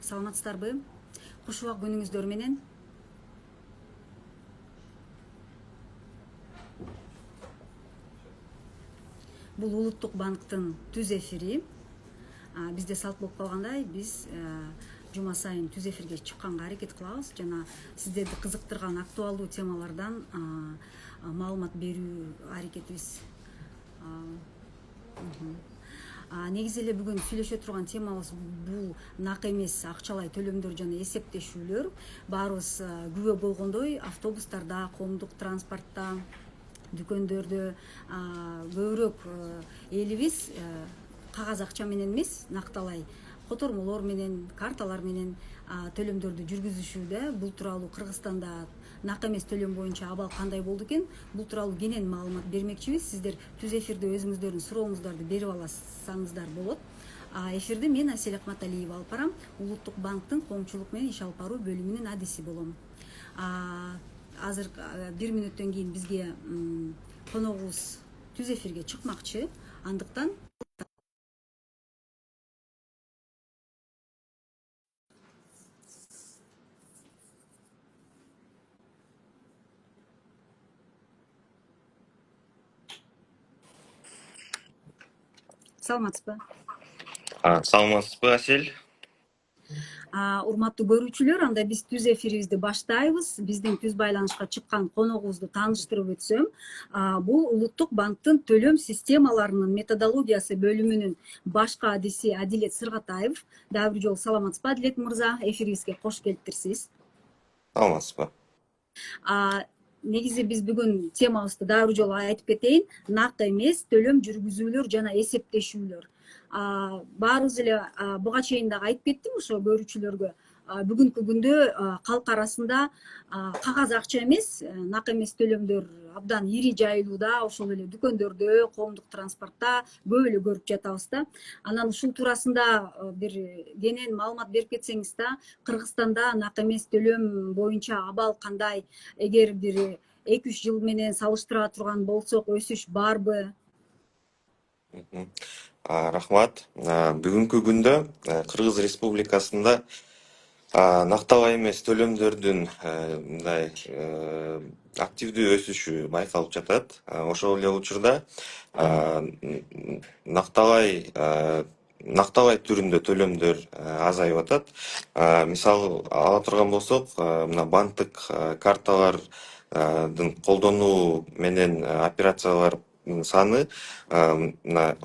Саламатсыздарбы? Куш убак күнүңүздөр менен. Бул Улуттук банктын түз эфири. Бизде салт болуп калгандай, биз жума сайын түз эфирге чыкканга аракет кылабыз жана сиздерди кызыктырган актуалдуу темалардан маалымат берүү аракетибиз. Негизи эле бүгүн сүйлөшө турган темабыз бул нак эмес акчалай төлөмдөр жана эсептешүүлөр. Баарыбыз күбө болгондой, автобустарда, коомдук транспортто, дүкөндөрдө көбүрөөк элибиз кагаз акча менен эмес, накталай котормолор менен, карталар менен төлөмдөрдү жүргүзүшүүдө. Бул тууралуу Кыргызстанда нак эмес төлөм боюнча абал кандай болду экен? Бул тууралуу кенен маалымат бермекчибиз. Сиздер түз эфирде өзүңүздөрдүн сурооңуздарды берип алсаңыздар болот. Эфирди мен Асель Акматалиева алып барам. Улуттук банктын коомчулук менен иш алып баруу бөлүмүнүн адиси болом. Азыр 1 мүнөттөн кийин бизге коногубуз түз эфирге чыкмакчы. Андыктан саламатсызбы? Саламатсызбы, Асель? Урматтуу көрүүчүлөр, анда биз түз эфирибизди баштайбыз. Биздин түз байланышка чыккан коногубузду тааныштырып өтсөм, бул Улуттук банктын төлөм системаларынын методологиясы бөлүмүнүн башкы адиси Адилет Сыргатаев. Дагы бир жолу саламатсызбы, Адилет мырза? Эфирибизге кош келиптирсиз. Саламатсызбы. Негизи биз бүгүн темабызды дагы бир жолу айтып кетейин. Нак эмес төлөм жүргүзүүлөр жана эсептешүүлөр. Баарыбыз эле буга чейин дагы айтып кеттим ошо көрүүчүлөргө. Бүгүнкү күндө калк арасында кагаз акча эмес, нак эмес төлөмдөр абдан ири жайылууда, ошол эле дүкөндөрдө, коомдук транспортто көп эле көрүп жатабыз да. Анан ушул туурасында бир кенен маалымат берип кетсеңиз да, Кыргызстанда нак эмес төлөм боюнча абал кандай? Эгер бир 2-3 жыл менен салыштыра турган болсок, өсүш барбы? Рахмат. Бүгүнкү күндө Кыргыз Республикасында накталай эмес төлөмдөрдүн мындай активдүү өсүшү байкалып жатат. Ошол эле учурда накталай түрүндө төлөмдөр азайып атат. Мисалы ала турган болсок, мына банктык карталардын колдонуу менен операциялардын саны мына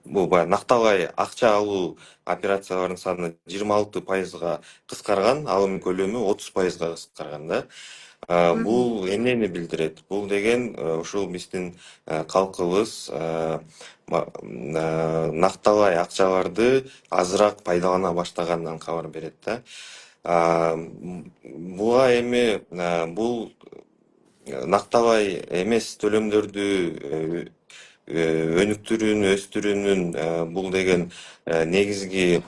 бул баягы накталай акча алуу операцияларынын саны 26% кыскарган, алым көлөмү 30% кыскарган да. Бул эмнени билдирет? Бул деген ушул биздин калкыбыз накталай акчаларды азыраак пайдалана баштаганынан кабар берет да. Буга эми бул накталай эмес төлөмдөрдү өнүктүрүүнүн, өстүрүүнүн бул деген негизги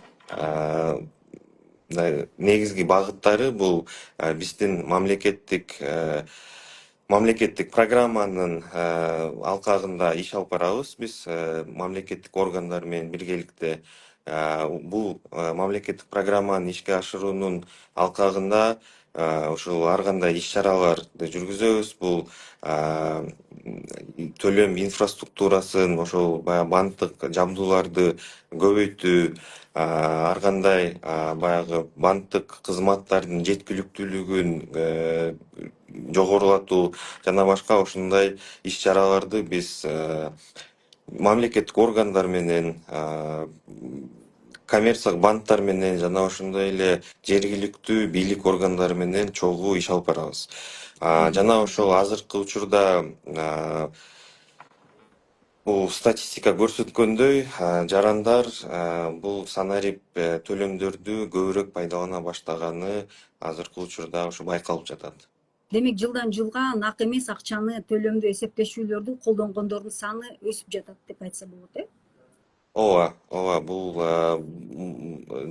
багыттары бул биздин мамлекеттик программанын алкагында иш алып барабыз. Биз мамлекеттик органдар менен биргеликте бул мамлекеттик программаны ишке ашыруунун алкагында ушул ар кандай иш чараларды жүргүзөбүз. Бул төлөм инфраструктурасын, ошол баягы банктык жабдууларды көбөйтүү, ар кандай баягы банктык кызматтардын жеткиликтүүлүгүн жогорулатуу жана башка ушундай иш чараларды биз мамлекеттик органдар менен, коммерциялык банктар менен жана ошондой эле жергиликтүү бийлик органдары менен чогуу иш алып барабыз. Жана ошол азыркы учурда бул статистика көрсөткөндөй, жарандар бул санарип төлөмдөрдү көбүрөөк пайдалана баштаганы азыркы учурда ушу байкалып жатат. Демек жылдан жылга нак эмес акчаны төлөмдү эсептешүүлөрдү колдонгондордун саны өсүп жатат деп айтса болот, ооба, бул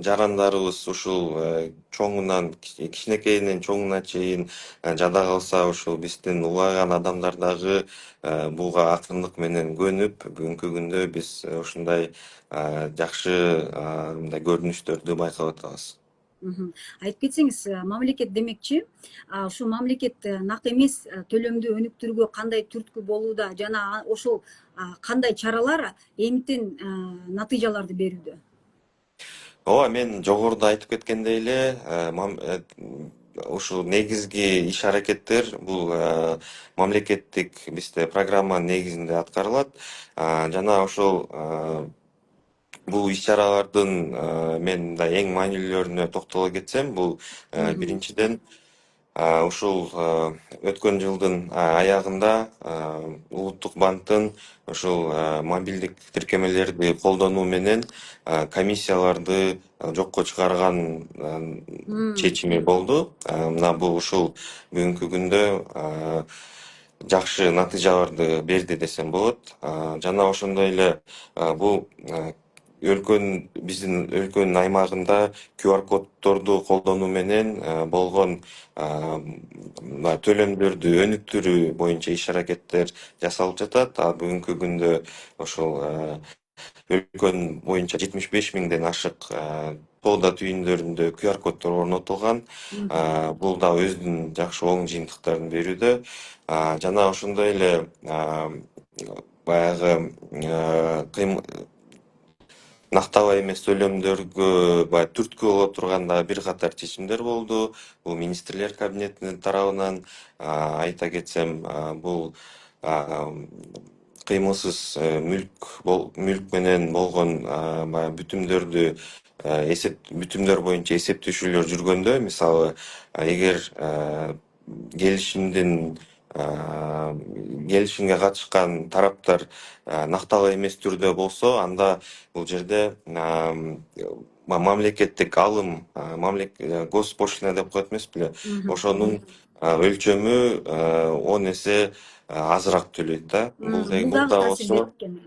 жарандарыбыз ушул чоңунан кичинекейинен чоңуна чейин жада калса, ушул биздин улаган адамдар дагы буга акырындык менен көнүп, бүгүнкү күндө биз ушундай жакшы мындай көрүнүштөрдү байкап атабыз. Мгм. Айтып кетсеңиз, мамлекет демекчи, ушул мамлекет нак эмес төлөмдү өнүктүрүүгө кандай түрткү болууда жана ошол кандай чаралар эмтен натыйжаларды берүүдө? Ооба, мен жогоруда айтып кеткендей эле, ушул негизги иш аракеттер бул мамлекеттик бизде программанын негизинде аткарылат. Жана ошол бул иш-чаралардын мен мындай эң маанилүүлөрүнө токтоло кетсем, бул Мгм. биринчиден ушул өткөн жылдын аягында Улуттук банктын ушул мобилдик тиркемелерди колдонуу менен комиссияларды жокко чыгарган М. чечими болду. Мына бул ушул бүгүнкү күндө жакшы натыйжаларды берди десем болот. Жана ошондой эле бул биздин өлкөнүн аймагында QR коддорду колдонуу менен болгон мына төлөмдөрдү өнүктүрүү боюнча иш аракеттер жасалып жатат. Бүгүнкү күндө ошол өлкөнүн боюнча 75 000ден ашык соода түйүндөрүндө QR коддор орнотулган. Мгм. Бул да өзүнүн жакшы оң жыйынтыктарын берүүдө. Жана ошондой эле баягы накталай эмес төлөмдөргө баягы түрткү боло турган дагы бир катар чечимдер болду. Бул министрлер кабинетинин тарабынан айта кетсем, бул кыймылсыз мүлк менен болгон баягы бүтүмдөр боюнча эсептешүүлөр жүргөндө, мисалы, эгер келишимдин келишимге катышкан тараптар накталай эмес түрдө болсо, анда бул жерде мамлекеттик алым, госпошлина деп коет эмес беле, Мгм. ошонун өлчөмү 10 эсе азыраак төлөйт да. Бул Бул дагы да таасир болсо, берет экен.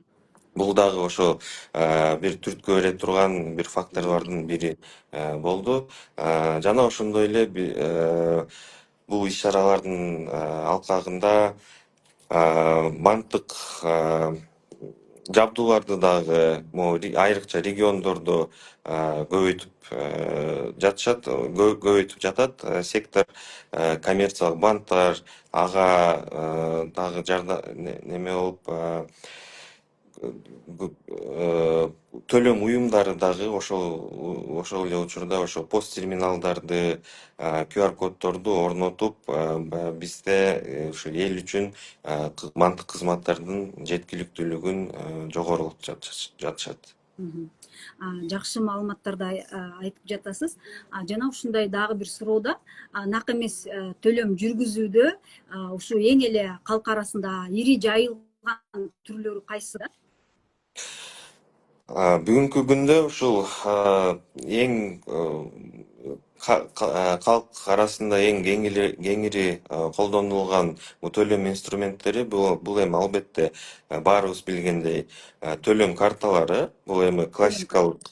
бул дагы ошо бир түрткү бере турган бир факторлордун бири болду. Жана ошондой эле бул иш-чаралардын алкагында банктык жабдууларды дагы могу айрыкча региондордо көбөйтүп жатышат, көбөйтүп жатат сектор. Коммерциялык банктар ага дагы неме болуп, төлөм уюмдары дагы ошол эле учурда ошо пост терминалдарды, QR коддорду орнотуп, бизде ушу эл үчүн банктык кызматтардын жеткиликтүүлүгүн жогорултуп жатышат. Мгм. Жакшы маалыматтарды айтып жатасыз. Жана ушундай дагы бир суроода, нак эмес төлөм жүргүзүүдө ушу эң эле калк арасында ири жайылган түрлөрү кайсы? Бүгүнкү күндө ушул эң калк арасында эң кеңири колдонулган бул төлөм инструменттери бул эми албетте баарыбыз билгендей төлөм карталары. Бул эми Төлөм классикалык,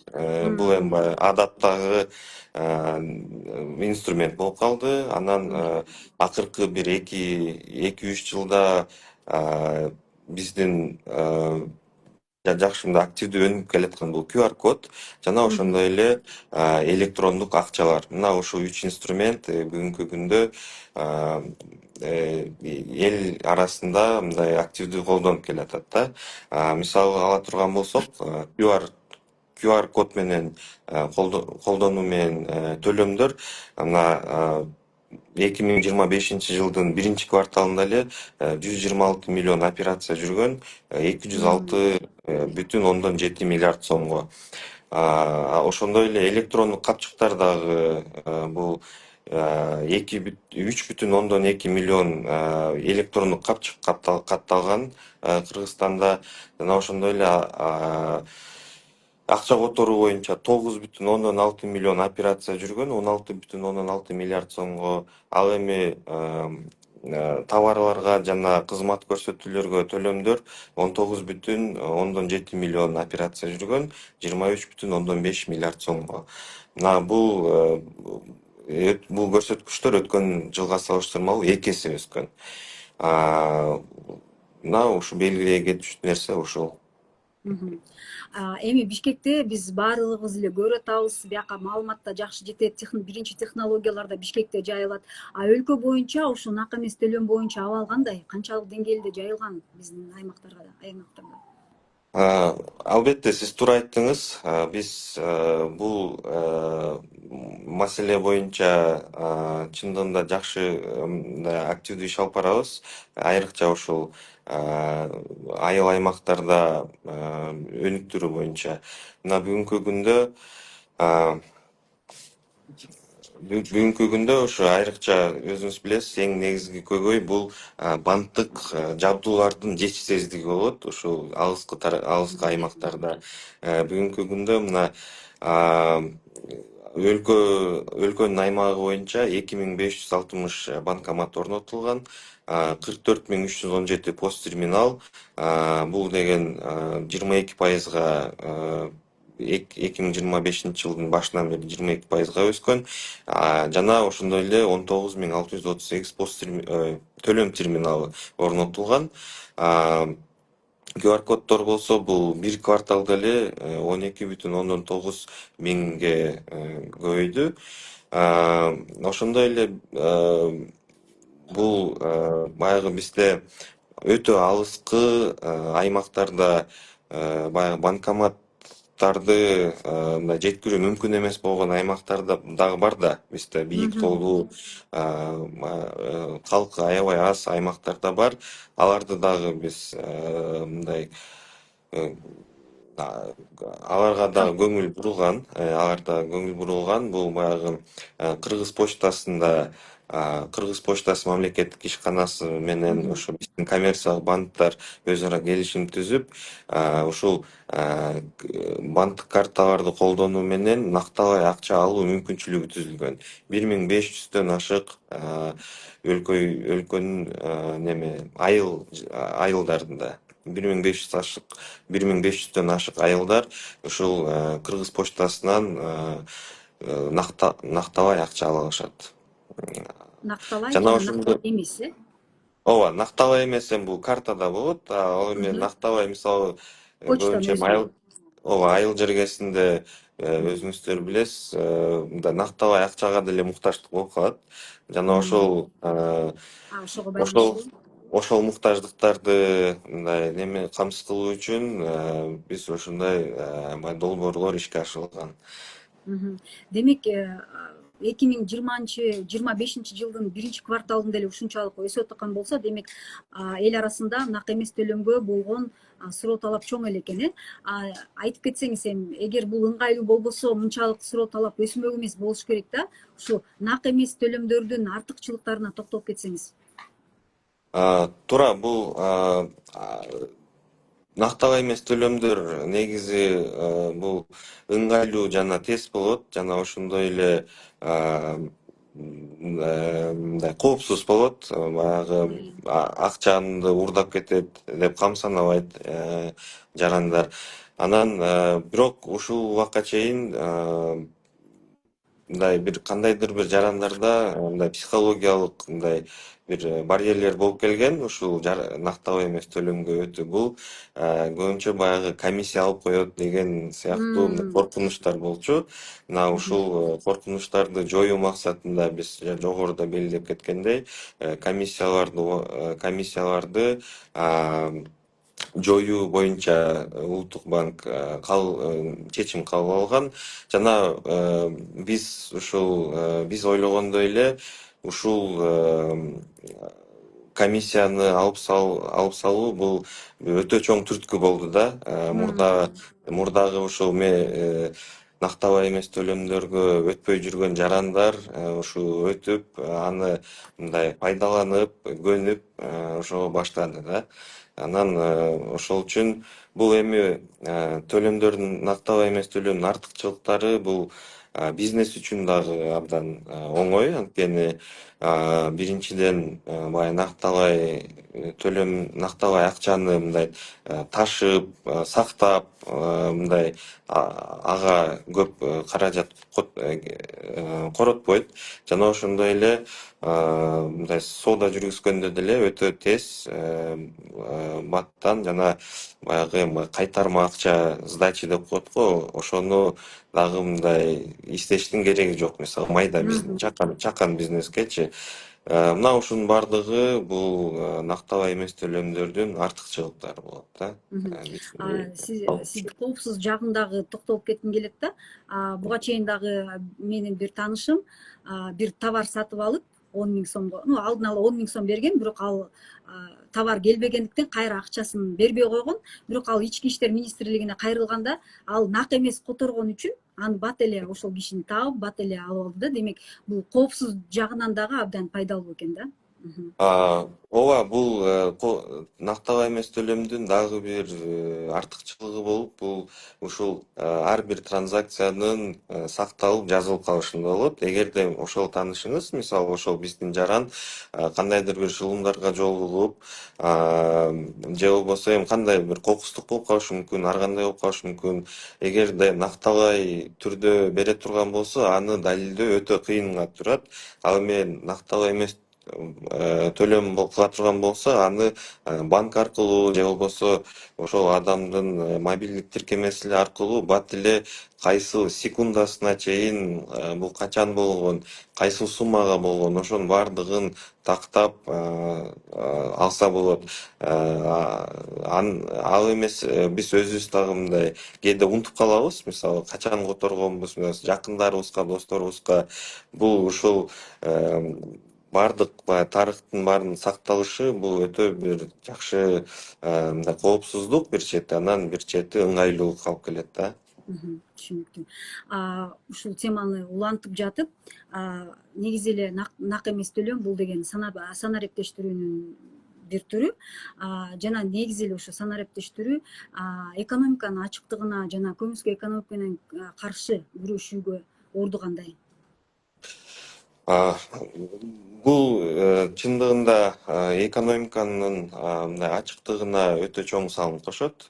бул эми баягы адаттагы инструмент болуп калды. Анан акыркы бир эки үч жылда биздин жакшы мындай активдүү өнүгүп келаткан бул QR код жана ошондой эле электрондук акчалар. Мына ушул үч инструмент бүгүнкү күндө эл арасында мындай активдүү колдонуп келатат да. Мисалы ала турган болсок, QR код менен колдонуу менен төлөмдөр мына 2025 жылдын биринчи кварталында эле 126 миллион операция жүргөн, 206,7 миллиард сомго. Ошондой эле электрондук капчыктар дагы бул 3,2 миллион электрондук капчык катталган Кыргызстанда. Жана ошондой эле акча которуу боюнча 9,6 миллион операция жүргөн, 16,6 миллиард сомго. Ал эми товарларга жана кызмат көрсөтүүлөргө төлөмдөр 19,7 миллион операция жүргөн, 23,5 миллиард сомго. Мына бул көрсөткүчтөр өткөн жылга салыштырмалуу 2 эсе өскөн. Мына ушу белгилей кетчү нерсе ушул. Мгм. Эми Бишкекте биз баардыгыбыз эле көрүп атабыз, бияка маалымат да жакшы жетет, биринчи технологиялар да Бишкекте жайылат. Өлкө боюнча ушул нак эмес төлөм боюнча абал кандай? Канчалык деңгээлде жайылган биздин аймактарда? Албетте сиз туура айттыңыз. Биз бул маселе боюнча чындыгында жакшы мындай активдүү иш алып барабыз. Айрыкча ушул айыл аймактарда өнүктүрүү боюнча. Мына бүгүнкү күндө ушу айрыкча өзүңүз билесиз, эң негизги көйгөй бул банттык жабдуулардын жетишсиздиги болот ушул алыскы аймактарда. Бүгүнкү күндө мына өлкөнүн аймагы боюнча 2560 банкомат орнотулган, 44,317 пост терминал. Бул деген 22%га 2025 жылдын башынан бери 22%га өскөн. Жана ошондой эле 19,638 төлөм терминалы орнотулган. QR коддор болсо бул бир кварталда эле 12,9 миңге көбөйдү. Ошондой эле бул баягы бизде өтө алыскы аймактарда баягы банкоматтарды мындай жеткирүү мүмкүн эмес болгон аймактар дагы бар да. Бизде бийик тоолуу, калкы аябай аз аймактарда бар. Аларды дагы биз мындай аларга дагы көңүл бурулган. Бул баягы Кыргыз почтасында Кыргыз почтасы мамлекеттик ишканасы менен ошо биздин коммерциялык банктар өз ара келишим түзүп, ушул банктык карталарды колдонуу менен нактабай акча алуу мүмкүнчүлүгү түзүлгөн. 1500дөн ашык өлкөнүн айылдарында 1500дөн ашык айылдар ушул Кыргыз почтасынан нактабай акча ала алышат. Нактабай Жана жана ошондо нактабай эмес, ооба, нактабай эмес эми бул картада болот. Ал эми нактабай мисалы Почтанын көбүнчө өзүнө. ооба, айыл жергесинде өзүңүздөр билесиз, мындай нактабай акчага деле муктаждык болуп калат. Жана Ошого ошол байланыштуу. ошол муктаждыктарды мындай камсыз кылуу үчүн биз ошондой долбоорлор ишке ашырылган. Демек, 2025 жылдын биринчи кварталында эле ушунчалык өсүп аткан болсо, демек эл арасында нак эмес төлөмгө болгон суроо талап чоң эле экен, айтып кетсеңиз эми, эгер бул ыңгайлуу болбосо мынчалык суроо талап өсмөк эмес болуш керек да. Ушу нак эмес төлөмдөрдүн артыкчылыктарына токтолуп кетсеңиз. Туура, бул нактабай эмес төлөмдөр негизи бул ыңгайлуу жана тез болот, жана ошондой эле мындай коопсуз болот. Баягы акчаңды уурдап кетет деп камсанабайт жарандар. Анан бирок ушул убакка чейин мындай кандайдыр бир жарандарда мындай психологиялык мындай бир барьерлер болуп келген ушул нактабай эмес төлөмгө өтүү. Бул көбүнчө баягы комиссия алып коет деген сыяктуу коркунучтар болчу. Мына ушул коркунучтарды жоюу максатында биз жогоруда белгилеп кеткендей, комиссияларды жоюу боюнча Улуттук банк чечим кабыл алган. Жана биз ойлогондой эле ушул комиссияны алып салуу бул өтө чоң түрткү болду да. Мурдагы ушул нактабай эмес төлөмдөргө өтпөй жүргөн жарандар ушу өтүп, аны мындай пайдаланып, көнүп ошого баштады да. Анан ошол үчүн бул эми нактабай эмес төлөмдүн артыкчылыктары бул бизнес үчүн дагы абдан оңой. Анткени биринчиден баягы нактабай төлөм, нактабай акчаны мындай ташып, сактап, мындай ага көп каражат коротпойт. Жана ошондой эле мындай соода жүргүзгөндө деле өтө тез, баттан жана баягы кайтарма акча, сдачи деп коет го, ошону дагы мындай издештин кереги жок. Мисалы майда бизнес, чакан бизнескечи. Мына ушунун баардыгы бул нактабай эмес төлөмдөрдүн артыкчылыктары болот да. Сиз коопсуз жагын дагы токтолуп кетким келет да. Буга чейин дагы менин бир таанышым бир товар сатып алып 10.000 сомго, алдын ала 10.000 сом берген, бирок ал товар келбегендиктен кайра акчасын бербей койгон. Бирок ал ички иштер министрлигине кайрылганда ал нак эмес которгон үчүн аны бат эле ошол кишини таап, бат эле алып алды да. Демек бул коопсуз жагынан дагы абдан пайдалуу экен да. Ооба, бул нактабай эмес төлөмдүн дагы бир артыкчылыгы болуп, бул ушул ар бир транзакциянын сакталып, жазылып калышында болот. Эгерде ошол таанышыңыз, мисалы ошол биздин жаран кандайдыр бир чыгымдарга жолугуп, же болбосо эми кандай бир кокустук болуп калышы мүмкүн, ар кандай болуп калышы мүмкүн. Эгерде нактабай түрдө бере турган болсо, аны далилдөө өтө кыйынга турат. Ал эми нактабай эмес төлөм кыла турган болсо, аны банк аркылуу же болбосо ошол адамдын мобилдик тиркемеси аркылуу бат эле кайсыл секундасына чейин бул качан болгон, кайсыл суммага болгон, ошонун баардыгын тактап алса болот. Ал эмес, биз өзүбүз дагы мындай кээде унутуп калабыз, мисалы качан которгонбуз, жакындарыбызга, досторубузга. Бул ушул баардык баягы тарыхтын баарынын сакталышы, бул өтө бир жакшы мындай коопсуздук бир чети, анан бир чети ыңгайлуулукка алып келет да. Түшүнүктүү. Ушул теманы улантып жатып, негизи эле нак эмес төлөм бул деген санариптештирүүнүн бир түрү. Жана негизи эле ошо санариптештирүү экономиканын ачыктыгына жана көмүскө экономиканын каршы күрөшүүгө орду кандай? Бул чындыгында экономиканын мындай ачыктыгына өтө чоң салым кошот.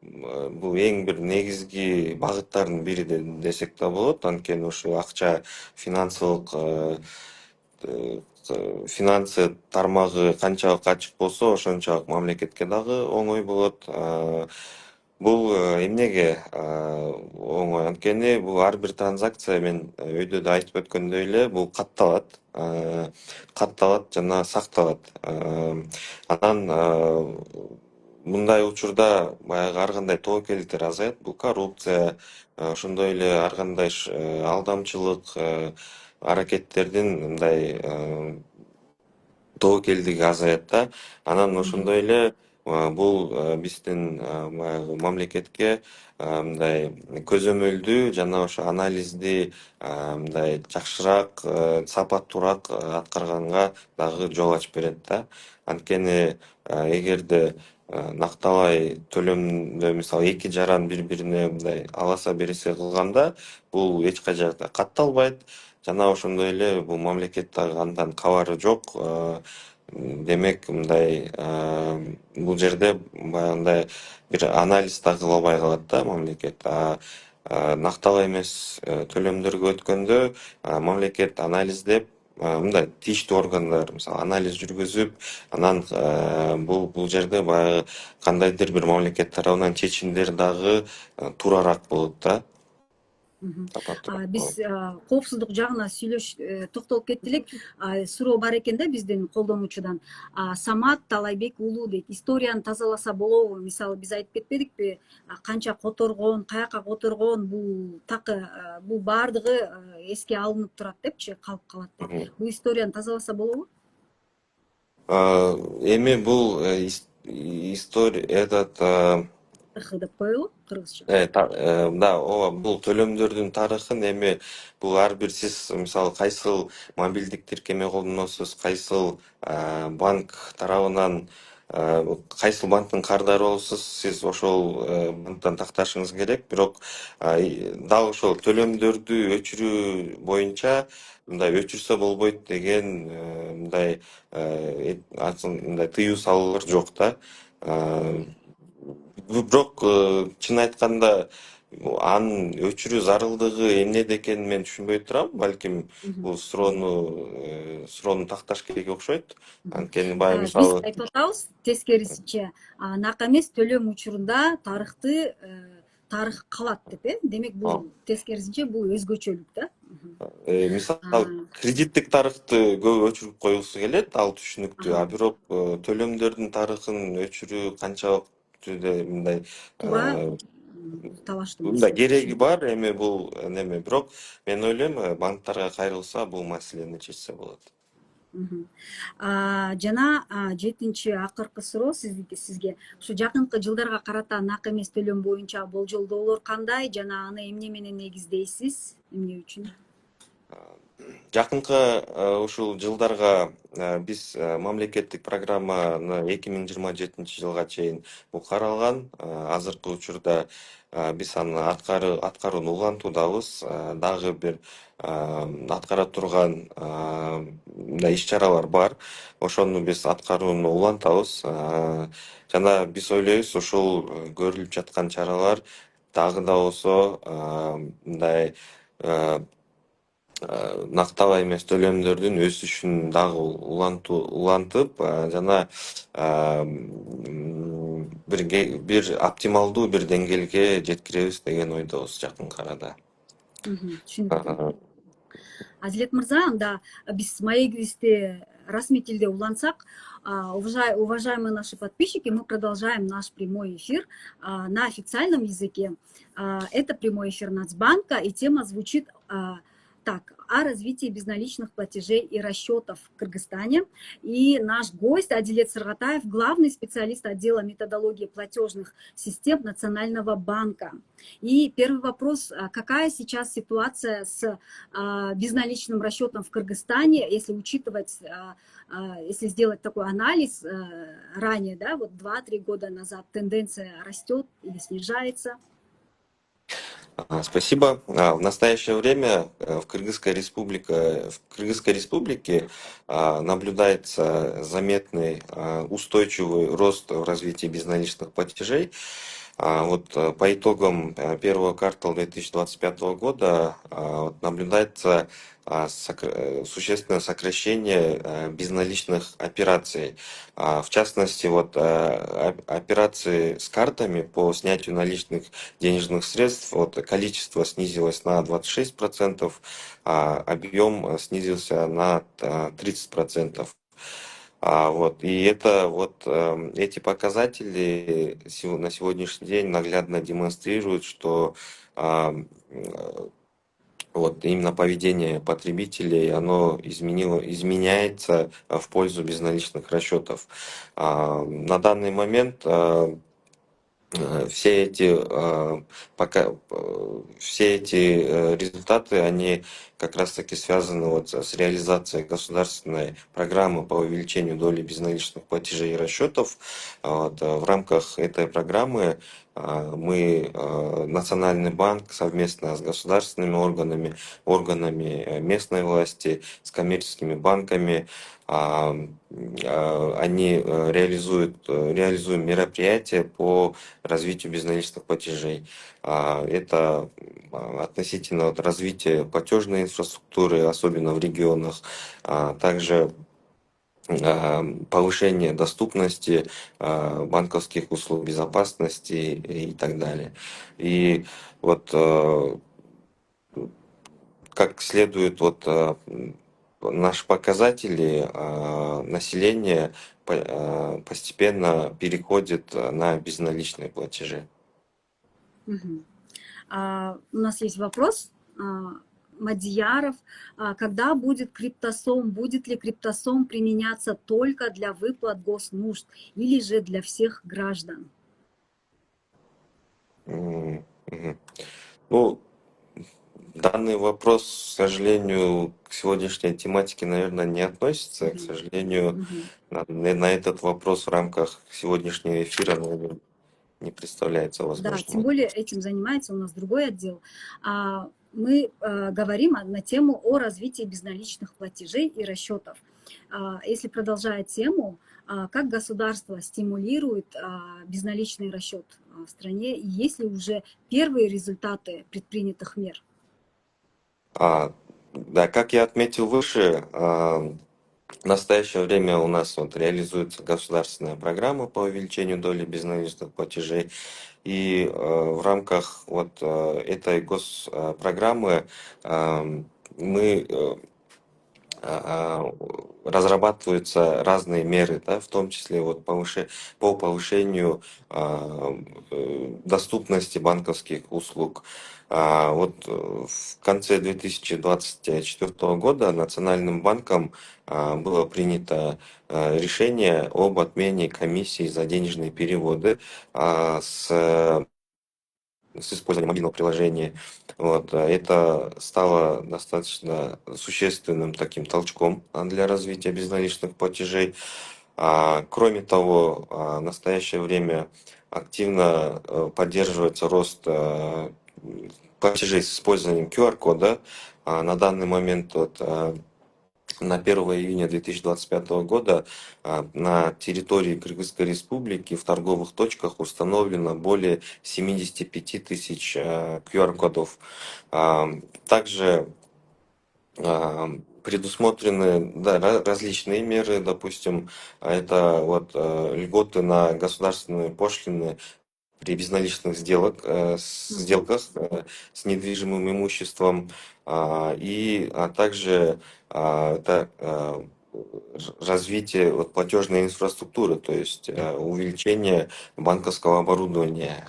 Бул эң бир негизги багыттардын бири десек да болот. Анткени ушу акча, финансы тармагы канчалык ачык болсо, ошончолук мамлекетке дагы оңой болот. Бул эмнеге оңой? Анткени бул ар бир транзакция, мен өйдө да айтып өткөндөй эле, бул катталат жана сакталат. Анан мындай учурда баягы ар кандай тобокелдиктер азаят. Бул коррупция, ошондой эле ар кандай алдамчылык аракеттердин мындай тобокелдиги азаят да. Анан ошондой эле бул биздин баягы мамлекетке мындай көзөмөлдүү жана ошо анализди мындай жакшыраак, сапаттуураак аткарганга дагы жол ачып берет да. Анткени эгерде нактабай төлөмдө мисалы эки жаран бири-бирине мындай аласа бересе кылганда, бул эч кай жакта катталбайт. Жана ошондой эле бул мамлекет дагы андан кабары жок. Демек мындай бул жерде баягындай бир анализ да кыла калат да мамлекет. Нактабай эмес төлөмдөргө өткөндө мамлекет анализдеп, мындай тийиштүү органдар мисалы анализ жүргүзүп, анан бул жерде баягы кандайдыр бир мамлекет тарабынан чечимдер дагы туурараак болот да. Биз коопсуздук жагына токтолуп кетти элек. Суроо бар экен да биздин колдонуучудан. Самат Талайбек уулу дейт: историяны тазаласа болобу? Мисалы биз айтып кетпедикпи, канча которгон, каяка которгон, бул такы бул баардыгы эске алынып турат депчи, калып калат деп. Бул историяны тазаласа болобу? Эми бул история этот Деп коелу кыргызча. Да, ооба, бул төлөмдөрдүн тарыхын эми бул ар бир сиз мисалы кайсыл мобилдик тиркеме колдоносуз, кайсыл банк тарабынан кайсыл банктын кардары болсо сиз ошол банктан такташыңыз керек. Бирок дал ошол төлөмдөрдү өчүрүү боюнча мындай өчүрсө болбойт деген мындай мындай тыюу салуулар жок да. Бирок чын айтканда анын өчүрүү зарылдыгы эмнеде экенин мен түшүнбөй турам. Балким бул суроону такташ керек окшойт. Анткени баягы Биз мисалы айтып атабыз тескерисинче, нак эмес төлөм учурунда тарых калат деп, демек бул тескерисинче бул өзгөчөлүк да. мисалы кредиттик тарыхты көп өчүрүп койгусу келет, ал түшүнүктүү. А бирок төлөмдөрдүн тарыхын өчүрүү канчалык түрдө мындай Туура талаштуу мындай маселе. кереги бар эми бул неме. Бирок мен ойлойм банктарга кайрылса бул маселени чечсе болот. Жана жетинчи акыркы суроо сизге ушу жакынкы жылдарга карата нак эмес төлөм боюнча болжолдоолор кандай жана аны эмне менен негиздейсиз, эмне үчүн? Жакынкы ушул жылдарга биз мамлекеттик программаны 2027 жылга чейин бул каралган. Азыркы учурда биз аны аткарууну улантуудабыз. Дагы бир аткара турган мындай иш-чаралар бар. Ошону биз аткарууну улантабыз. Жана биз ойлойбуз ушул көрүлүп жаткан чаралар дагы да болсо мындай накталаа эмес төлөмдөрдүн өсүшүн дагы улантып, жана бир оптималдуу бир деңгээлге жеткиребиз деген ойдобуз жакынкы арада. Түшүнүктүү. Азилет мырза, анда биз маегибизди расмий тилде улантсак, уважаемые наши подписчики, мы продолжаем наш прямой эфир на официальном языке. Это прямой эфир Нацбанка, и тема звучит так: о развитии безналичных платежей и расчетов в Кыргызстане. И наш гость Адилет Сыргатаев, главный специалист отдела методологии платежных систем Национального банка. И первый вопрос: какая сейчас ситуация с безналичным расчетом в Кыргызстане, если учитывать, если сделать такой анализ ранее, да, вот 2-3 года назад тенденция растет или снижается? Спасибо. В настоящее время в Кыргызской Республике наблюдается заметный устойчивый рост в развитии безналичных платежей. Вот по итогам первого квартала 2025 года наблюдается существенное сокращение безналичных операций. В частности, вот операции с картами по снятию наличных денежных средств, вот количество снизилось на 26%, а объем снизился на 30%. Вот. И это вот эти показатели на сегодняшний день наглядно демонстрируют, что вот именно поведение потребителей, оно изменяется в пользу безналичных расчетов. На данный момент все эти результаты, они как раз таки связаны вот с реализацией государственной программы по увеличению доли безналичных платежей и расчетов. Вот, в рамках этой программы мы, Национальный банк, совместно с государственными органами местной власти, с коммерческими банками, они реализуют мероприятия по развитию безналичных платежей. Это относительно развития платежной инфраструктуры, особенно в регионах, также повышение доступности банковских услуг, безопасности и так далее. И вот как следует вот наши показатели, население постепенно переходит на безналичные платежи. У нас есть вопрос. Мадьяров: когда будет криптосом? Будет ли криптосом применяться только для выплат госнужд или же для всех граждан? Ну, Данный вопрос, к сожалению, к сегодняшней тематике, наверное, не относится. К Мгм. сожалению, Мгм. на этот вопрос в рамках сегодняшнего эфира, наверное, не представляется Да, возможным тем более ответить. этим занимается у нас другой отдел. Мы говорим на тему о развитии безналичных платежей и расчетов. Если продолжать тему, как государство стимулирует безналичный расчет в стране, и есть ли уже первые результаты предпринятых мер? А, да, как я отметил выше, в настоящее время у нас вот реализуется государственная программа по увеличению доли безналичных платежей. И в рамках вот этой госпрограммы мы разрабатываются разные меры, да, в том числе вот по повышению доступности банковских услуг. В конце 2024 года Национальным банком было принято решение об отмене комиссии за денежные переводы с использованием мобильного приложения. Это стало достаточно существенным таким толчком для развития безналичных платежей. Кроме того, в настоящее время активно поддерживается рост платежей с использованием QR-кода. На данный момент на 1 июня 2025 года на территории Кыргызской Республики в торговых точках установлено более 75 тысяч QR-кодов. Также предусмотрены, да, различные меры, допустим, это льготы на государственные пошлины при безналичных Мгм. сделках с недвижимым имуществом, также это развитие платежной инфраструктуры, то есть увеличение банковского оборудования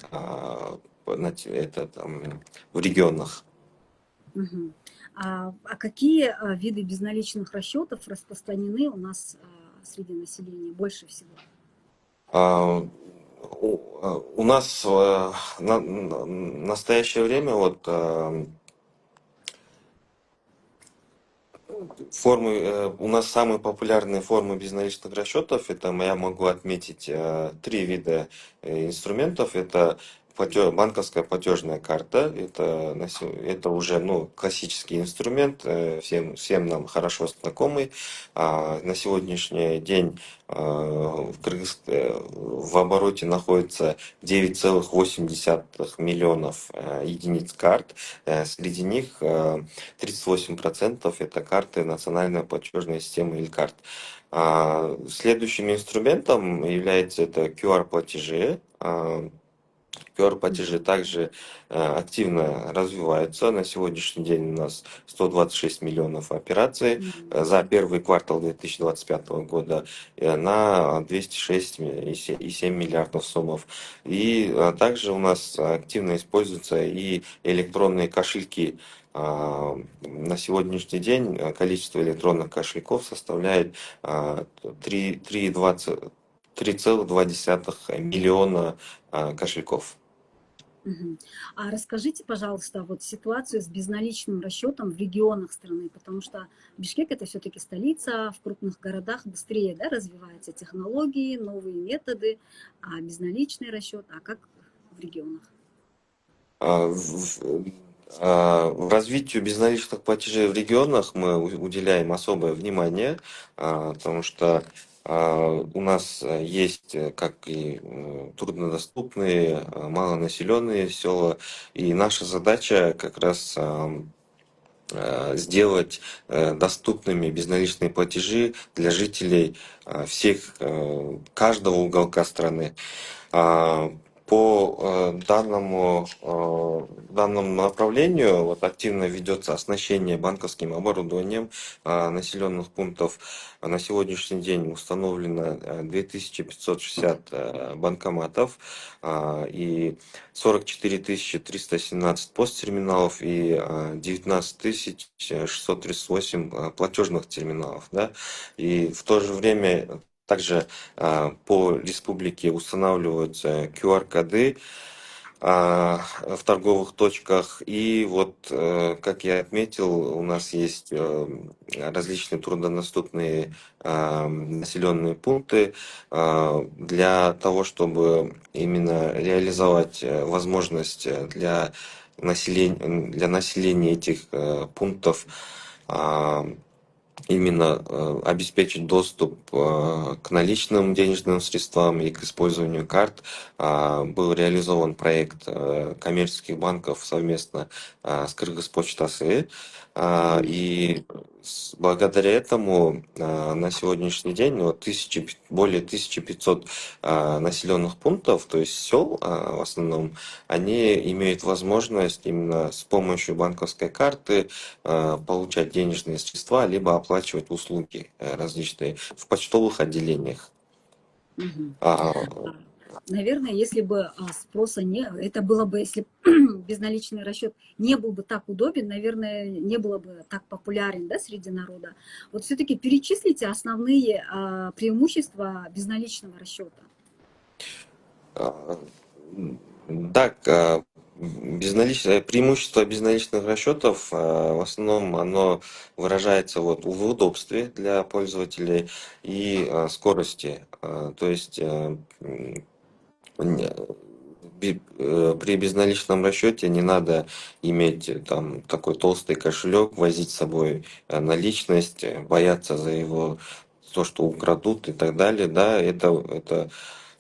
в регионах. Мгм. Какие виды безналичных расчетов распространены у нас среди населения больше всего? А, у нас на настоящее время у нас самые популярные формы безналичных расчетов, это я могу отметить три вида инструментов. Это банковская платежная карта, это уже классический инструмент, всем нам хорошо знакомый. На сегодняшний день в обороте находится 9,8 миллионов единиц карт. Среди них 38% это карты национальной платежной системы Илькарт. Следующим инструментом является это QR-платежи. QR-платежи Мгм. также активно развиваются. На сегодняшний день у нас 126 миллионов операций. Мгм. За первый квартал 2025 года на 206,7 миллиардов сомов. И также у нас активно используются и электронные кошельки. На сегодняшний день количество электронных кошельков составляет 3,2 миллиона кошельков. Мгм. Расскажите, пожалуйста, вот ситуацию с безналичным расчетом в регионах страны, потому что Бишкек это все-таки столица, в крупных городах быстрее, да, развиваются технологии, новые методы, безналичный расчет, а как в регионах? А, развитию безналичных платежей в регионах мы уделяем особое внимание, потому что у нас есть как и труднодоступные, малонаселенные села, и наша задача как раз сделать доступными безналичные платежи для жителей каждого уголка страны. А, По данному направлению активно ведется оснащение банковским оборудованием населенных пунктов. На сегодняшний день установлено 2560 банкоматов и 44 317 посттерминалов и 19 638 платежных терминалов. Да? И в то же время также по республике устанавливаются QR-коды в торговых точках. И вот, как я отметил, у нас есть различные труднодоступные населенные пункты для того, чтобы именно реализовать возможность для населения этих пунктов а, именно обеспечить доступ к наличным денежным средствам и к использованию карт. Был реализован проект коммерческих банков совместно с Кыргызпочта АСЭ. И благодаря этому на сегодняшний день вот, более 1500 населенных пунктов, то есть сел в основном, они имеют возможность именно с помощью банковской карты получать денежные средства, либо оплачивать услуги различные в почтовых отделениях. Мгм. А, Наверное, если бы спроса не, это было бы, если безналичный расчет не был бы так удобен, наверное, не было бы так популярен, да, среди народа. Вот все-таки перечислите основные преимущества безналичного расчета. а, Так, преимущество безналичных расчетов в основном оно выражается вот в удобстве для пользователей и скорости. То есть при безналичном расчете не надо иметь там такой толстый кошелек, возить с собой наличность, бояться за его то, что украдут и так далее, да, это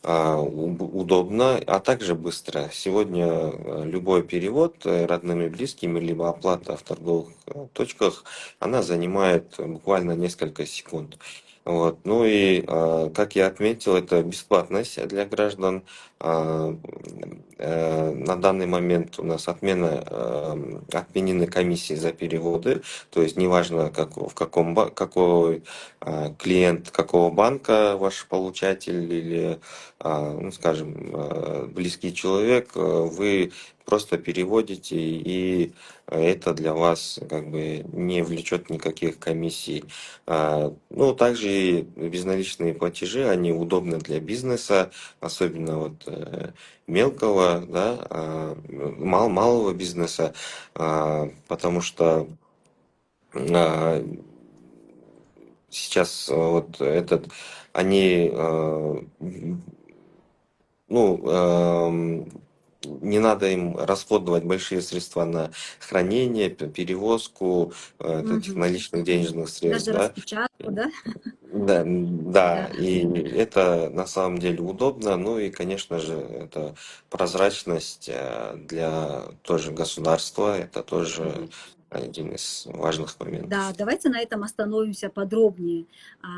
удобно, а также быстро. Сегодня любой перевод родным и близким, либо оплата в торговых точках, она занимает буквально несколько секунд. Вот. Ну и, как я отметил, это бесплатность для граждан. А, На данный момент у нас отменены комиссии за переводы, то есть неважно, какой клиент какого банка ваш получатель или, ну, скажем, близкий человек, вы просто переводите, и это для вас как бы не влечет никаких комиссий. Ну, также и безналичные платежи, они удобны для бизнеса, особенно вот мелкого, да, малого бизнеса, потому что а, сейчас вот они, ну, не надо им расходовать большие средства на хранение, перевозку этих Мгм. наличных денежных средств, Даже да. распечатку, да? Да, Да. да, и это на самом деле удобно, ну и, конечно же, это прозрачность для тоже государства, это тоже Мгм. один из важных Да, моментов. давайте на этом остановимся подробнее. А,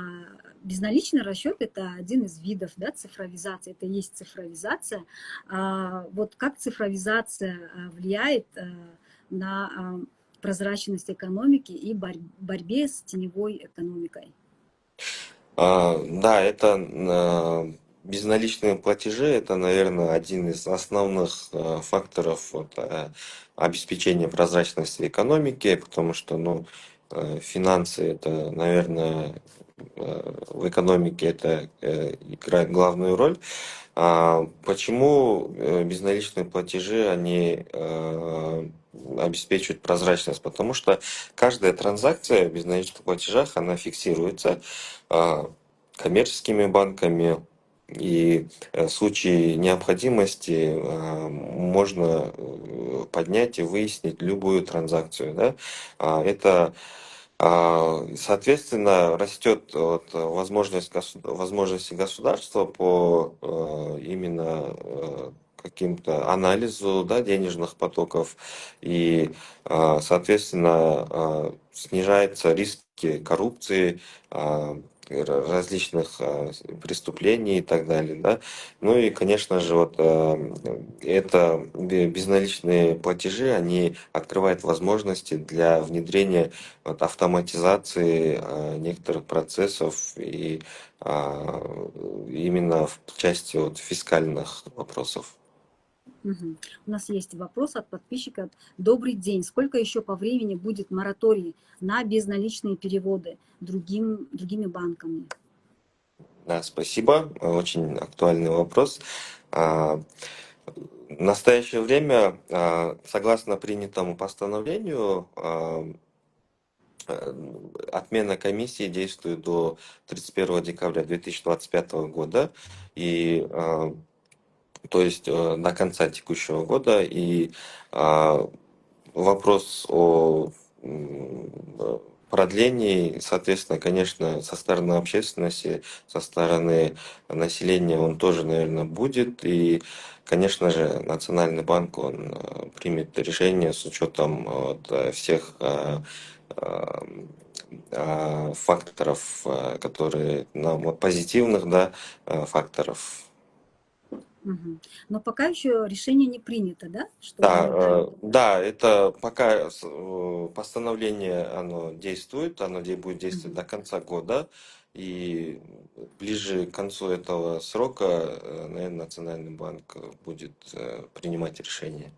Безналичный расчет– это один из видов, да, цифровизации. Это и есть цифровизация. Вот как цифровизация влияет на прозрачность экономики и борьбе с теневой экономикой? Да, это безналичные платежи, это, наверное, один из основных факторов вот, обеспечения прозрачности экономики, потому что, ну, финансы это, наверное, в экономике это играет главную роль. Почему безналичные платежи, они обеспечивают прозрачность? Потому что каждая транзакция в безналичных платежах, она фиксируется коммерческими банками, и в случае необходимости можно поднять и выяснить любую транзакцию. Да? Это Соответственно, растет вот возможности государства по именно каким-то анализу, да, денежных потоков, и, соответственно, снижаются риски коррупции, различных преступлений и так далее, да. Ну и, конечно же, вот это безналичные платежи, они открывают возможности для внедрения вот, автоматизации некоторых процессов и именно в части вот, фискальных вопросов. Мгм. У нас есть вопрос от подписчика. Добрый день. Сколько еще по времени будет мораторий на безналичные переводы другими банками? Да, спасибо. Очень актуальный вопрос. А, В настоящее время, согласно принятому постановлению, отмена комиссии действует до 31 декабря 2025 года, и, то есть до конца текущего года, и вопрос о продлении, соответственно, конечно, со стороны общественности, со стороны населения он тоже, наверное, будет. И, конечно же, Национальный банк, он примет решение с учетом вот, всех факторов, которые нам вот, позитивных, да, факторов. Мгм. Но пока еще решение не принято, да, Да, чтобы это... да, это пока постановление, оно действует, будет действовать Мгм. до конца года, и ближе к концу этого срока, наверное, Национальный банк будет принимать решение.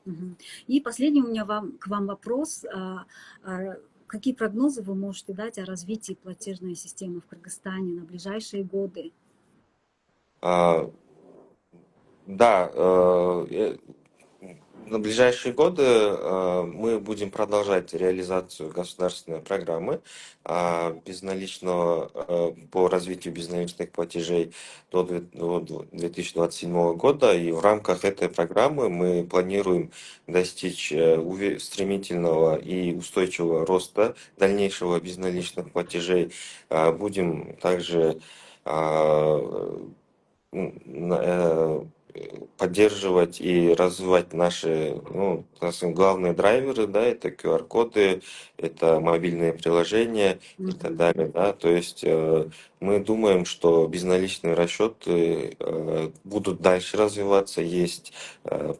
Мгм. И последний у меня к вам вопрос. Какие прогнозы вы можете дать о развитии платежной системы в Кыргызстане на ближайшие годы? А, Да, на ближайшие годы мы будем продолжать реализацию государственной программы безналичного по развитию безналичных платежей до 2027 года. И в рамках этой программы мы планируем достичь стремительного и устойчивого роста дальнейшего безналичных платежей. Будем также а, поддерживать и развивать наши, ну, так сказать, главные драйверы, да, это QR-коды, это мобильные приложения и так Мгм. далее, да, то есть мы думаем, что безналичные расчеты будут дальше развиваться, есть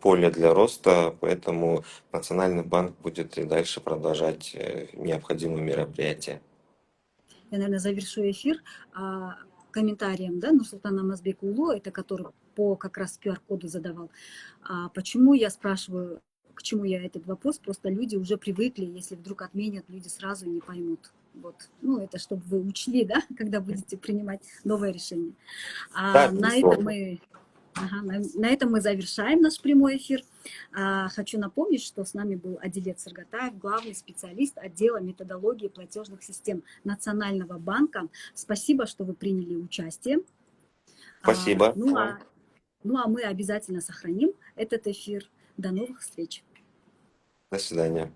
поле для роста, поэтому Национальный банк будет и дальше продолжать необходимые мероприятия. Я, наверное, завершу эфир комментарием, да, Нурсултана Намазбекулу, это который по как раз QR-коду задавал. Почему я спрашиваю, к чему я этот вопрос? Просто люди уже привыкли, если вдруг отменят, люди сразу не поймут. Вот. Ну, это чтобы вы учли, да, когда будете принимать новое решение. Да, На этом безусловно. мы Ага, на этом мы завершаем наш прямой эфир. Хочу напомнить, что с нами был Адилет Саргатаев, главный специалист отдела методологии платежных систем Национального банка. Спасибо, что вы приняли участие. А, Спасибо. ну, а, ну а мы обязательно сохраним этот эфир. До новых встреч. До свидания.